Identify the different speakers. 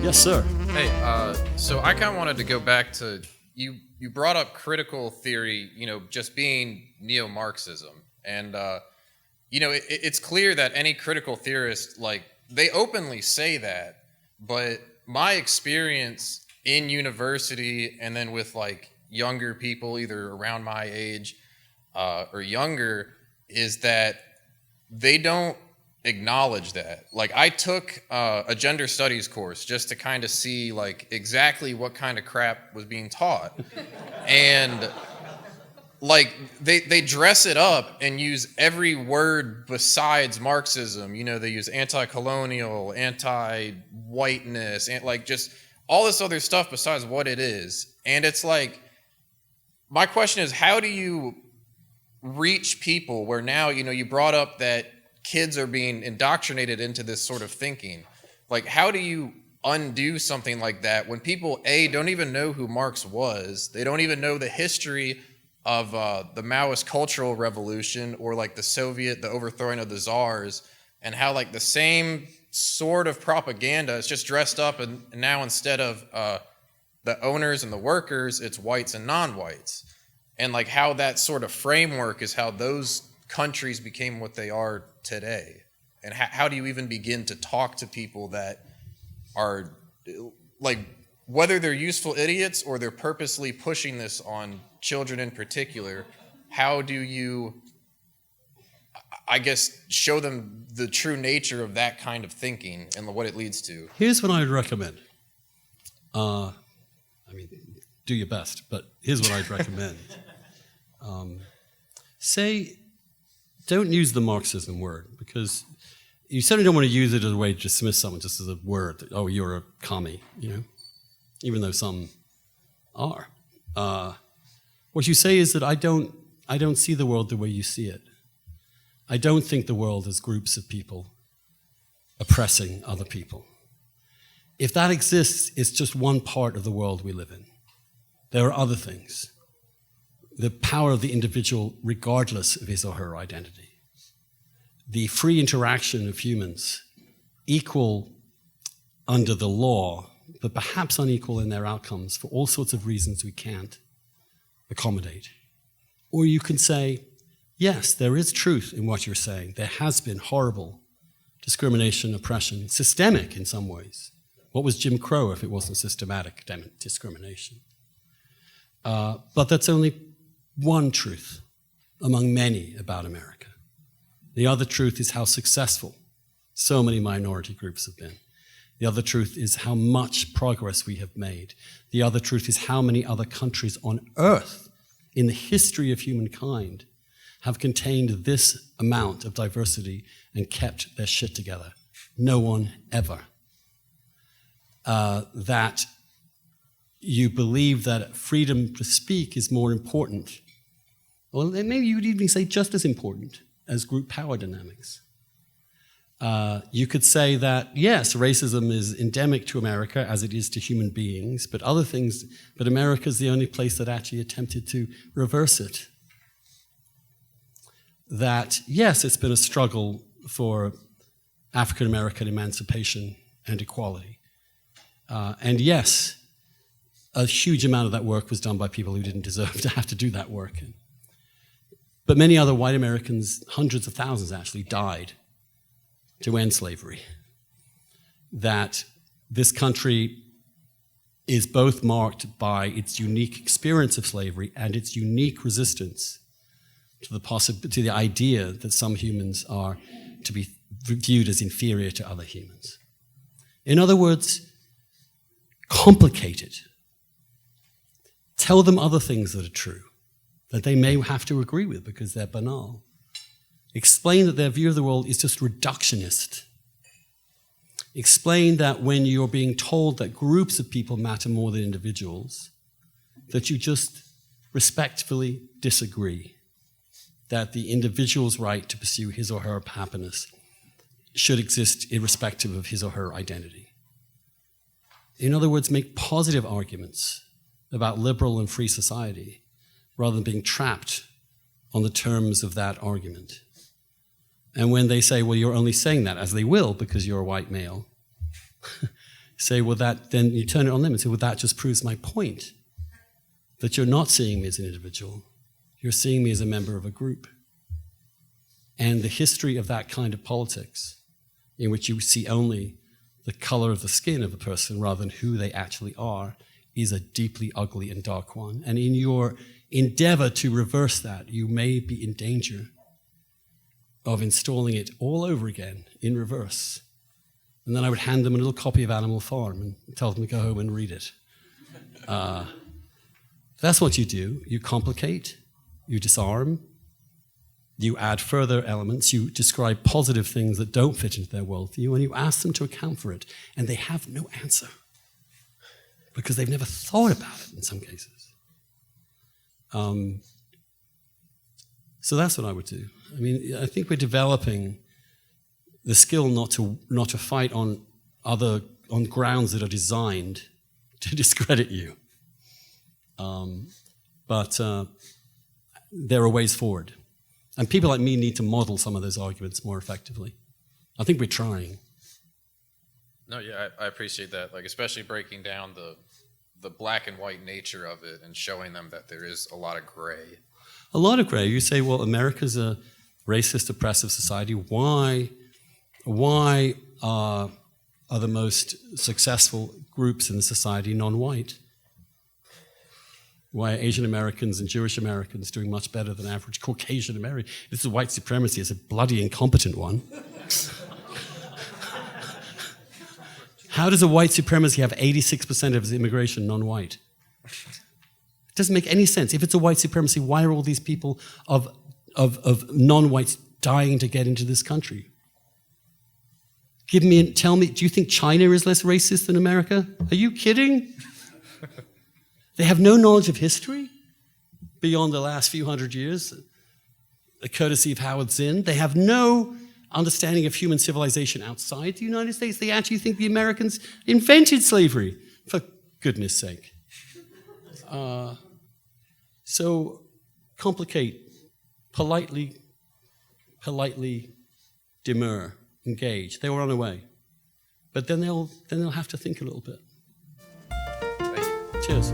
Speaker 1: Yes, sir.
Speaker 2: Hey, so I kind of wanted to go back to you. You brought up critical theory, just being neo-Marxism, and it's clear that any critical theorist, they openly say that, but my experience in university and then with younger people, either around my age or younger, is that they don't acknowledge that. I took a gender studies course just to kind of see exactly what kind of crap was being taught. And they dress it up and use every word besides Marxism. They use anti-colonial, anti-whiteness, and just all this other stuff besides what it is. And it's my question is, how do you reach people where now, you brought up that kids are being indoctrinated into this sort of thinking. How do you undo something like that when people, A, don't even know who Marx was, they don't even know the history of the Maoist Cultural Revolution or the overthrowing of the czars, and how the same sort of propaganda is just dressed up, and now instead of the owners and the workers, it's whites and non-whites. And how that sort of framework is how those countries became what they are today. And how do you even begin to talk to people that are whether they're useful idiots or they're purposely pushing this on children in particular, how do you, I guess, show them the true nature of that kind of thinking and what it leads to?
Speaker 1: Here's what I would recommend. Do your best, but here's what I'd recommend. Don't use the Marxism word, because you certainly don't want to use it as a way to dismiss someone just as a word. That, oh, you're a commie, even though some are. What you say is that I don't see the world the way you see it. I don't think the world as groups of people oppressing other people. If that exists, it's just one part of the world we live in. There are other things. The power of the individual regardless of his or her identity. The free interaction of humans, equal under the law, but perhaps unequal in their outcomes for all sorts of reasons we can't accommodate. Or you can say, yes, there is truth in what you're saying. There has been horrible discrimination, oppression, systemic in some ways. What was Jim Crow if it wasn't systematic discrimination? But that's only one truth among many about America. The other truth is how successful so many minority groups have been. The other truth is how much progress we have made. The other truth is how many other countries on earth in the history of humankind have contained this amount of diversity and kept their shit together. No one ever. That you believe that freedom to speak is more important. Well, maybe you would even say just as important as group power dynamics. You could say that, yes, racism is endemic to America as it is to human beings, but America is the only place that actually attempted to reverse it. That, yes, it's been a struggle for African American emancipation and equality. And yes, a huge amount of that work was done by people who didn't deserve to have to do that work. But many other white Americans, hundreds of thousands actually, died to end slavery. That this country is both marked by its unique experience of slavery and its unique resistance to the idea that some humans are to be viewed as inferior to other humans. In other words, complicate it. Tell them other things that are true, that they may have to agree with because they're banal. Explain that their view of the world is just reductionist. Explain that when you're being told that groups of people matter more than individuals, that you just respectfully disagree, that the individual's right to pursue his or her happiness should exist irrespective of his or her identity. In other words, make positive arguments about liberal and free society rather than being trapped on the terms of that argument. And when they say, well, you're only saying that, as they will because you're a white male, say, well, then you turn it on them and say, well, that just proves my point, that you're not seeing me as an individual. You're seeing me as a member of a group. And the history of that kind of politics, in which you see only the color of the skin of a person rather than who they actually are, is a deeply ugly and dark one. And in your endeavor to reverse that, you may be in danger of installing it all over again in reverse. And then I would hand them a little copy of Animal Farm and tell them to go home and read it. That's what you do. You complicate, you disarm, you add further elements, you describe positive things that don't fit into their worldview, and you ask them to account for it. And they have no answer because they've never thought about it in some cases. So that's what I would do. I mean, I think we're developing the skill not to fight on grounds that are designed to discredit you. But there are ways forward. And people like me need to model some of those arguments more effectively. I think we're trying.
Speaker 2: No, yeah, I appreciate that. Like, especially breaking down the black and white nature of it and showing them that there is a lot of gray.
Speaker 1: A lot of gray. You say, well, America's a racist, oppressive society. Why are the most successful groups in the society non-white? Why are Asian Americans and Jewish Americans doing much better than average Caucasian Americans? This is white supremacy. It's a bloody incompetent one. How does a white supremacy have 86% of its immigration non-white? It doesn't make any sense. If it's a white supremacy, why are all these people of non-whites dying to get into this country? Tell me, do you think China is less racist than America? Are you kidding? They have no knowledge of history beyond the last few hundred years, the courtesy of Howard Zinn. They have no understanding of human civilization outside the United States. They actually think the Americans invented slavery, for goodness sake. So complicate, politely demur, engage. They will run away. But then they'll have to think a little bit.
Speaker 2: Thank you.
Speaker 1: Cheers.